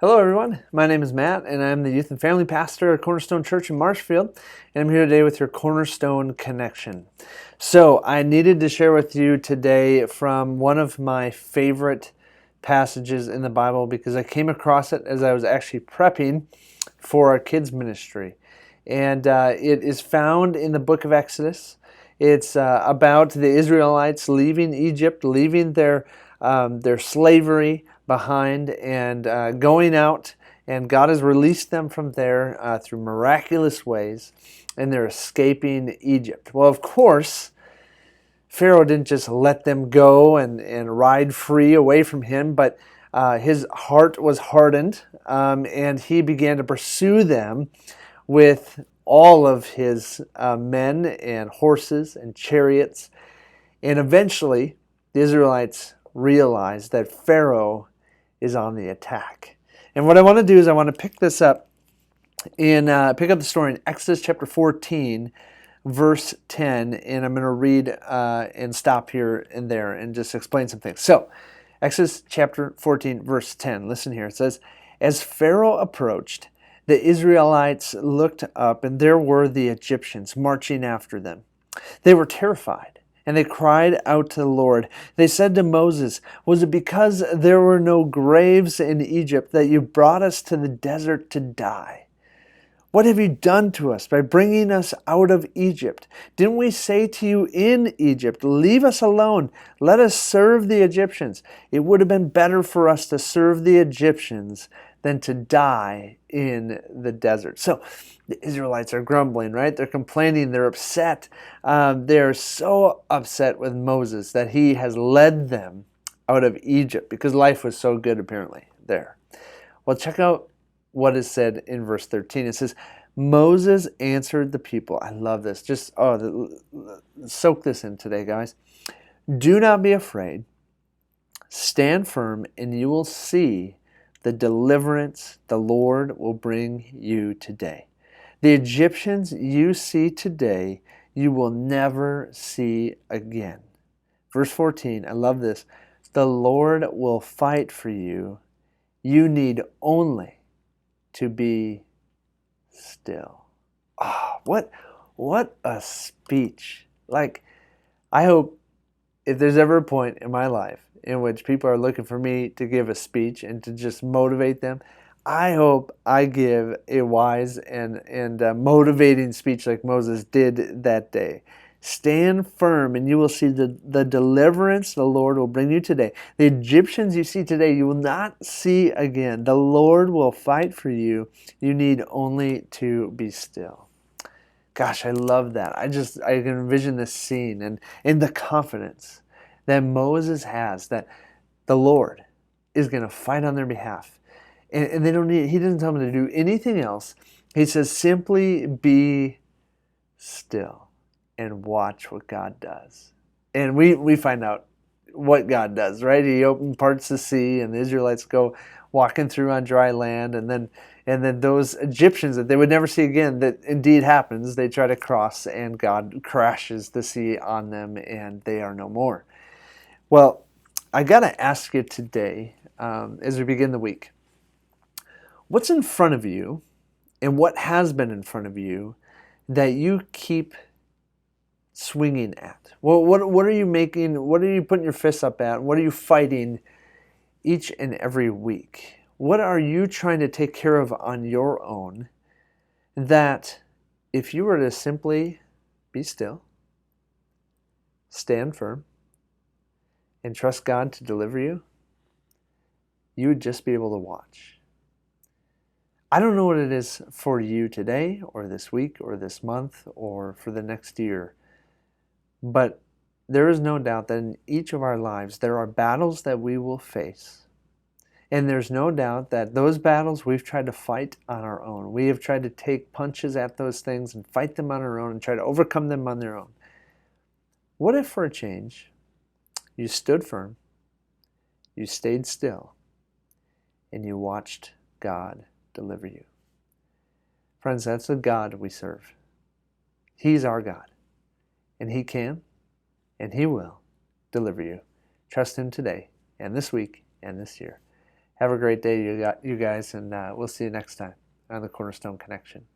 Hello, everyone. My name is Matt, and I'm the youth and family pastor at Cornerstone Church in Marshfield, and I'm here today with your Cornerstone Connection. So, I needed to share with you today from one of my favorite passages in the Bible because I came across it as I was actually prepping for our kids' ministry. And it is found in the book of Exodus. It's about the Israelites leaving Egypt, leaving their slavery behind, and going out. And God has released them from there through miraculous ways, and they're escaping Egypt. Well, of course, Pharaoh didn't just let them go and ride free away from him, but his heart was hardened, and he began to pursue them with all of his men and horses and chariots. And eventually, the Israelites realized that Pharaoh is on the attack. And what I want to do is I want to pick this up pick up the story in Exodus chapter 14, verse 10, and I'm going to read and stop here and there and just explain some things. So, Exodus chapter 14, verse 10, listen here. It says, "As Pharaoh approached, the Israelites looked up, and there were the Egyptians marching after them. They were terrified, and they cried out to the Lord. They said to Moses, 'Was it because there were no graves in Egypt that you brought us to the desert to die? What have you done to us by bringing us out of Egypt? Didn't we say to you in Egypt, leave us alone, let us serve the Egyptians? It would have been better for us to serve the Egyptians than to die in the desert.'" So the Israelites are grumbling, right? They're complaining, they're upset. They're so upset with Moses that he has led them out of Egypt because life was so good apparently there. Well, check out what is said in verse 13. It says, "Moses answered the people." I love this. Just, soak this in today, guys. "Do not be afraid. Stand firm, and you will see the deliverance the Lord will bring you today. The Egyptians you see today, you will never see again." Verse 14, I love this. "The Lord will fight for you. You need only to be still." Ah, what a speech. Like, I hope if there's ever a point in my life in which people are looking for me to give a speech and to just motivate them, I hope I give a wise and motivating speech like Moses did that day. "Stand firm, and you will see the deliverance the Lord will bring you today. The Egyptians you see today, you will not see again. The Lord will fight for you. You need only to be still." Gosh, I love that. I can envision this scene and the confidence that Moses has that the Lord is going to fight on their behalf. And he doesn't tell them to do anything else. He says, simply be still and watch what God does. And we find out what God does, right? He opened parts of the sea, and the Israelites go walking through on dry land, and then those Egyptians that they would never see again, that indeed happens, they try to cross, and God crashes the sea on them, and they are no more. Well, I got to ask you today, as we begin the week, what's in front of you, and what has been in front of you, that you keep swinging at? Well, what are you making? What are you putting your fists up at? What are you fighting each and every week? What are you trying to take care of on your own that if you were to simply be still, stand firm, and trust God to deliver you, you would just be able to watch? I don't know what it is for you today or this week or this month or for the next year, but there is no doubt that in each of our lives there are battles that we will face. And there's no doubt that those battles we've tried to fight on our own. We have tried to take punches at those things and fight them on our own and try to overcome them on their own. What if for a change, you stood firm, you stayed still, and you watched God deliver you? Friends, that's the God we serve. He's our God. And He can, and He will deliver you. Trust Him today, and this week, and this year. Have a great day, you guys, and we'll see you next time on the Cornerstone Connection.